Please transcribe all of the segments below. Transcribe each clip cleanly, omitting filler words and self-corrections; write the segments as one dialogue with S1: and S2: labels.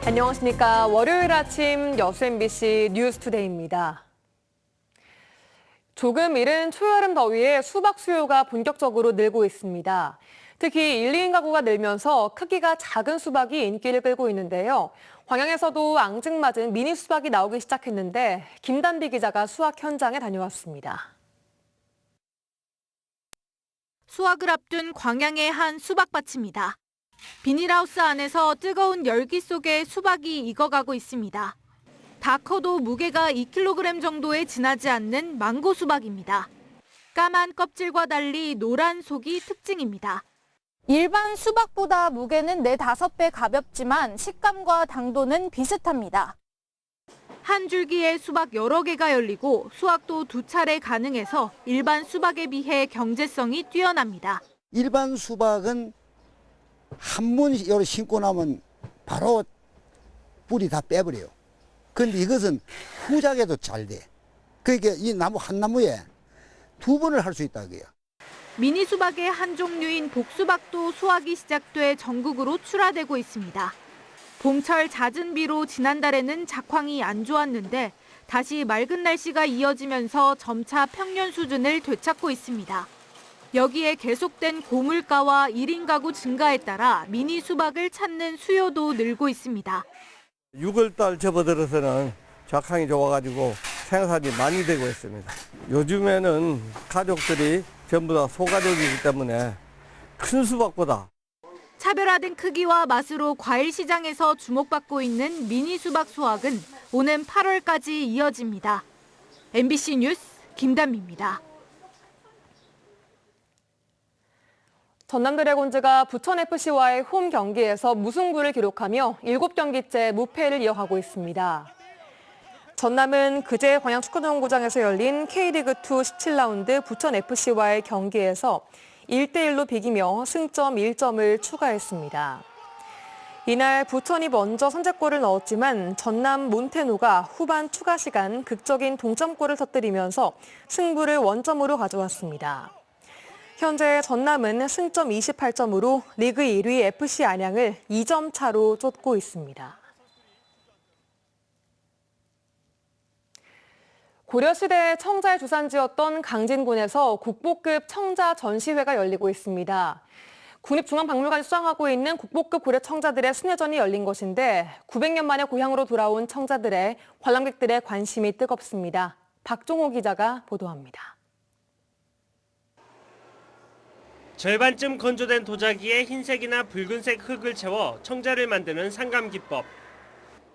S1: 안녕하십니까. 월요일 아침 여수 MBC 뉴스투데이입니다. 조금 이른 초여름 더위에 수박 수요가 본격적으로 늘고 있습니다. 특히 1, 2인 가구가 늘면서 크기가 작은 수박이 인기를 끌고 있는데요. 광양에서도 앙증맞은 미니 수박이 나오기 시작했는데 김단비 기자가 수확 현장에 다녀왔습니다.
S2: 수확을 앞둔 광양의 한 수박밭입니다. 비닐하우스 안에서 뜨거운 열기 속에 수박이 익어가고 있습니다. 다 커도 무게가 2kg 정도에 지나지 않는 망고 수박입니다. 까만 껍질과 달리 노란 속이 특징입니다. 일반 수박보다 무게는 4, 5배 가볍지만 식감과 당도는 비슷합니다. 한 줄기에 수박 여러 개가 열리고 수확도 2차례 가능해서 일반 수박에 비해 경제성이 뛰어납니다.
S3: 일반 수박은 한 번 심고 나면 바로 뿌리 다 빼버려요. 그런데 이것은 후작에도 잘 돼. 그러니까 이 나무 한 나무에 2번을 할 수 있다 그게요.
S2: 미니 수박의 한 종류인 복수박도 수확이 시작돼 전국으로 출하되고 있습니다. 봄철 잦은 비로 지난달에는 작황이 안 좋았는데 다시 맑은 날씨가 이어지면서 점차 평년 수준을 되찾고 있습니다. 여기에 계속된 고물가와 1인 가구 증가에 따라 미니 수박을 찾는 수요도 늘고 있습니다.
S4: 6월달 접어들어서는 작황이 좋아가지고 생산이 많이 되고 있습니다. 요즘에는 가족들이 전부 다 소가족이기 때문에 큰 수박보다
S2: 차별화된 크기와 맛으로 과일 시장에서 주목받고 있는 미니 수박 수확은 오는 8월까지 이어집니다. MBC 뉴스 김단미입니다.
S1: 전남 드래곤즈가 부천FC와의 홈 경기에서 무승부를 기록하며 7경기째 무패를 이어가고 있습니다. 전남은 그제 광양축구농구장에서 열린 K리그2 17라운드 부천FC와의 경기에서 1대1로 비기며 승점 1점을 추가했습니다. 이날 부천이 먼저 선제골을 넣었지만 전남 몬테노가 후반 추가 시간 극적인 동점골을 터뜨리면서 승부를 원점으로 가져왔습니다. 현재 전남은 승점 28점으로 리그 1위 FC 안양을 2점 차로 쫓고 있습니다. 고려시대 청자의 주산지였던 강진군에서 국보급 청자 전시회가 열리고 있습니다. 국립중앙박물관이 수장하고 있는 국보급 고려 청자들의 순회전이 열린 것인데 900년 만에 고향으로 돌아온 청자들의 관람객들의 관심이 뜨겁습니다. 박종호 기자가 보도합니다.
S5: 절반쯤 건조된 도자기에 흰색이나 붉은색 흙을 채워 청자를 만드는 상감기법.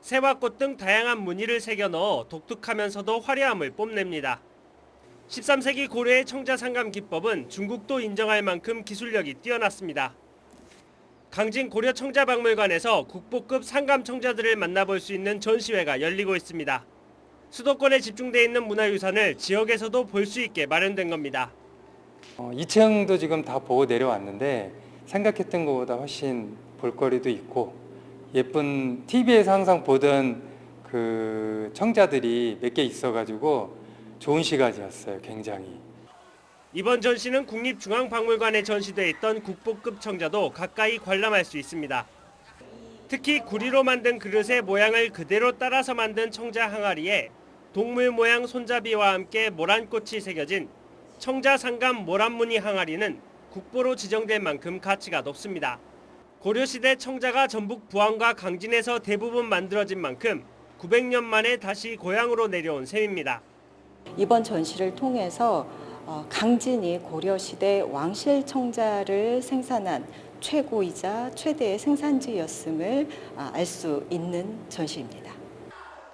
S5: 새와 꽃 등 다양한 무늬를 새겨 넣어 독특하면서도 화려함을 뽐냅니다. 13세기 고려의 청자 상감 기법은 중국도 인정할 만큼 기술력이 뛰어났습니다. 강진 고려 청자박물관에서 국보급 상감 청자들을 만나볼 수 있는 전시회가 열리고 있습니다. 수도권에 집중돼 있는 문화유산을 지역에서도 볼 수 있게 마련된 겁니다.
S6: 2층도 지금 다 보고 내려왔는데 생각했던 것보다 훨씬 볼거리도 있고 예쁜 TV에서 항상 보던 그 청자들이 몇 개 있어가지고 좋은 시간이었어요, 굉장히.
S5: 이번 전시는 국립중앙박물관에 전시돼 있던 국보급 청자도 가까이 관람할 수 있습니다. 특히 구리로 만든 그릇의 모양을 그대로 따라서 만든 청자 항아리에 동물 모양 손잡이와 함께 모란꽃이 새겨진 청자 상감 모란무늬 항아리는 국보로 지정될 만큼 가치가 높습니다. 고려시대 청자가 전북 부안과 강진에서 대부분 만들어진 만큼 900년 만에 다시 고향으로 내려온 셈입니다.
S7: 이번 전시를 통해서 강진이 고려시대 왕실 청자를 생산한 최고이자 최대의 생산지였음을 알 수 있는 전시입니다.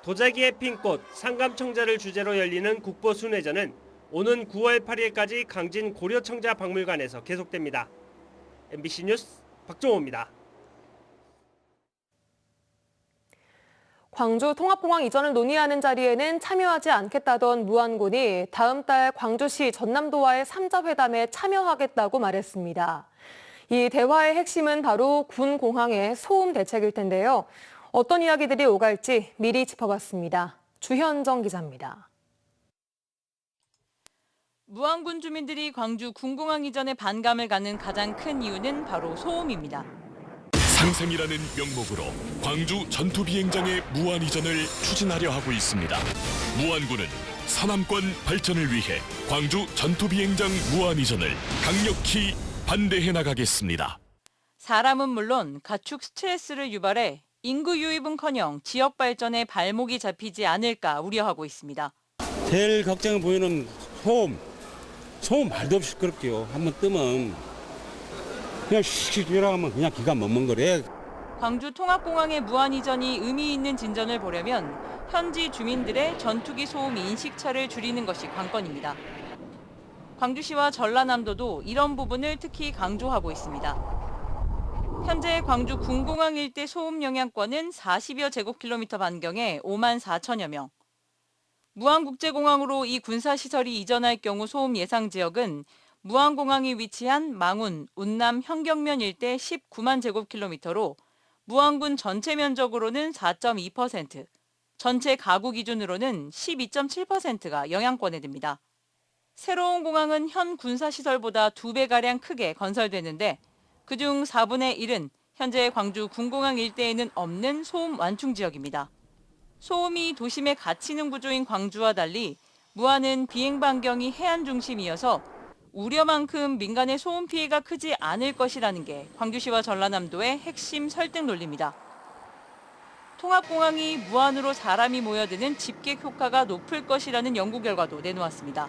S5: 도자기의 핀 꽃, 상감 청자를 주제로 열리는 국보 순회전은 오는 9월 8일까지 강진 고려청자 박물관에서 계속됩니다. MBC 뉴스 박종호입니다.
S1: 광주 통합공항 이전을 논의하는 자리에는 참여하지 않겠다던 무안군이 다음 달 광주시 전남도와의 3자 회담에 참여하겠다고 말했습니다. 이 대화의 핵심은 바로 군 공항의 소음 대책일 텐데요. 어떤 이야기들이 오갈지 미리 짚어봤습니다. 주현정 기자입니다.
S8: 무안군 주민들이 광주 군공항 이전에 반감을 갖는 가장 큰 이유는 바로 소음입니다. 상생이라는 명목으로 광주 전투비행장의 무한 이전을 추진하려 하고 있습니다. 무안군은 서남권 발전을 위해 광주 전투비행장 무한 이전을 강력히 반대해 나가겠습니다.
S9: 사람은 물론 가축 스트레스를 유발해 인구 유입은커녕 지역 발전에 발목이 잡히지 않을까 우려하고 있습니다.
S10: 제일 걱정은 보이는 소음 말도 없이 시끄럽게요. 한번 뜨면 그냥 슉슉 지나가면 그냥 기가 멍멍거려.
S9: 광주 통합공항의 무한 이전이 의미 있는 진전을 보려면 현지 주민들의 전투기 소음 인식차를 줄이는 것이 관건입니다. 광주시와 전라남도도 이런 부분을 특히 강조하고 있습니다. 현재 광주 군공항 일대 소음 영향권은 40여 제곱킬로미터 반경에 5만 4천여 명. 무안국제공항으로 이 군사시설이 이전할 경우 소음 예상 지역은 무안공항이 위치한 망운, 운남, 현경면 일대 19만 제곱킬로미터로 무안군 전체 면적으로는 4.2%, 전체 가구 기준으로는 12.7%가 영향권에 듭니다. 새로운 공항은 현 군사시설보다 2배가량 크게 건설되는데 그중 4분의 1은 현재 광주 군공항 일대에는 없는 소음 완충 지역입니다. 소음이 도심에 갇히는 구조인 광주와 달리 무안은 비행 반경이 해안 중심이어서 우려만큼 민간의 소음 피해가 크지 않을 것이라는 게 광주시와 전라남도의 핵심 설득 논리입니다. 통합공항이 무안으로 사람이 모여드는 집객 효과가 높을 것이라는 연구 결과도 내놓았습니다.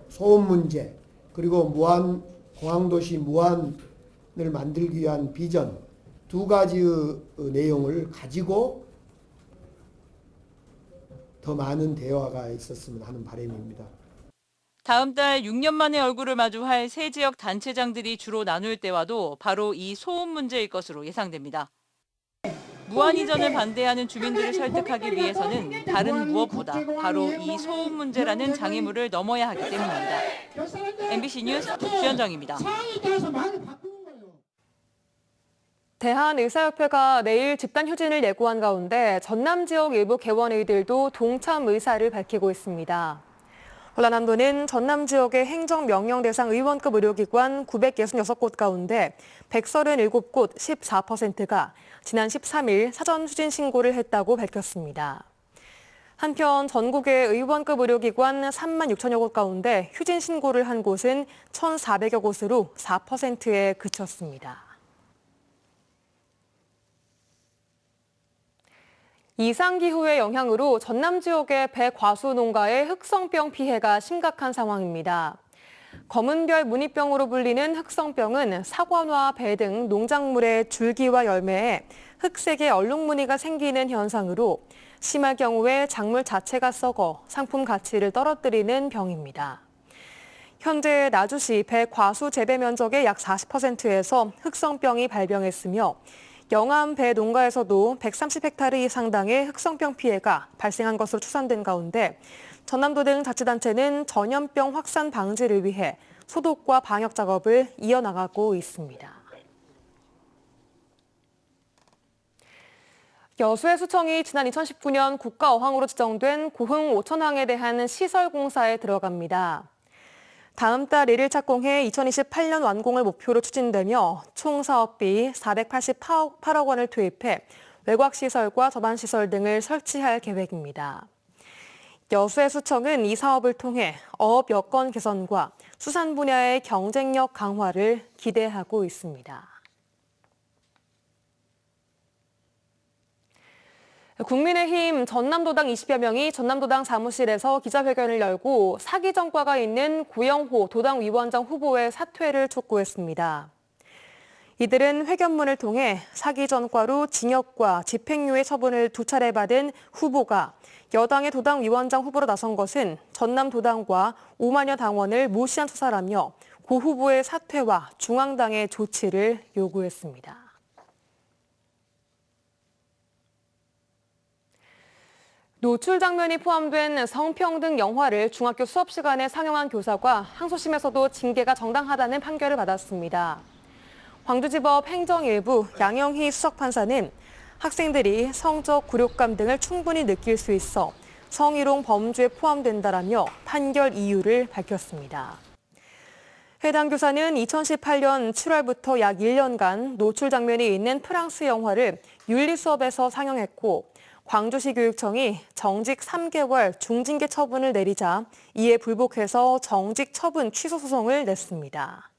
S11: 소음 문제 그리고 무안 공항도시 무안을 만들기 위한 비전 두 가지의 내용을 가지고 더 많은 대화가 있었으면 하는 바람입니다.
S9: 다음 달 6년 만에 얼굴을 마주할 새 지역 단체장들이 주로 나눌 대화도 바로 이 소음 문제일 것으로 예상됩니다. 무안 이전을 반대하는 주민들을 설득하기 위해서는 다른 무엇보다 바로 이 소음 문제라는 장애물을 넘어야 하기 때문입니다. MBC 뉴스 주현정입니다.
S1: 대한의사협회가 내일 집단휴진을 예고한 가운데 전남 지역 일부 개원의들도 동참 의사를 밝히고 있습니다. 전라남도는 전남 지역의 행정명령 대상 의원급 의료기관 966곳 가운데 137곳 14%가 지난 13일 사전 휴진 신고를 했다고 밝혔습니다. 한편 전국의 의원급 의료기관 3만 6천여 곳 가운데 휴진 신고를 한 곳은 1,400여 곳으로 4%에 그쳤습니다. 이상기후의 영향으로 전남 지역의 배과수 농가의 흑성병 피해가 심각한 상황입니다. 검은별 무늬병으로 불리는 흑성병은 사과나 배 등 농작물의 줄기와 열매에 흑색의 얼룩무늬가 생기는 현상으로 심할 경우에 작물 자체가 썩어 상품 가치를 떨어뜨리는 병입니다. 현재 나주시 배과수 재배 면적의 약 40%에서 흑성병이 발병했으며 영암 배 농가에서도 130헥타르 상당의 흑성병 피해가 발생한 것으로 추산된 가운데 전남도 등 자치단체는 전염병 확산 방지를 위해 소독과 방역 작업을 이어나가고 있습니다. 여수해수청이 지난 2019년 국가어항으로 지정된 고흥 5천항에 대한 시설 공사에 들어갑니다. 다음 달 1일 착공해 2028년 완공을 목표로 추진되며 총 사업비 488억 원을 투입해 외곽시설과 전환시설 등을 설치할 계획입니다. 여수해수청은 이 사업을 통해 어업 여건 개선과 수산 분야의 경쟁력 강화를 기대하고 있습니다. 국민의힘 전남도당 20여 명이 전남도당 사무실에서 기자회견을 열고 사기 전과가 있는 고영호 도당위원장 후보의 사퇴를 촉구했습니다. 이들은 회견문을 통해 사기 전과로 징역과 집행유예 처분을 2차례 받은 후보가 여당의 도당위원장 후보로 나선 것은 전남도당과 5만여 당원을 무시한 처사라며 고 후보의 사퇴와 중앙당의 조치를 요구했습니다. 노출 장면이 포함된 성평등 영화를 중학교 수업 시간에 상영한 교사가 항소심에서도 징계가 정당하다는 판결을 받았습니다. 광주지법 행정일부 양영희 수석판사는 학생들이 성적 굴욕감 등을 충분히 느낄 수 있어 성희롱 범주에 포함된다라며 판결 이유를 밝혔습니다. 해당 교사는 2018년 7월부터 약 1년간 노출 장면이 있는 프랑스 영화를 윤리수업에서 상영했고 광주시 교육청이 정직 3개월 중징계 처분을 내리자 이에 불복해서 정직 처분 취소 소송을 냈습니다.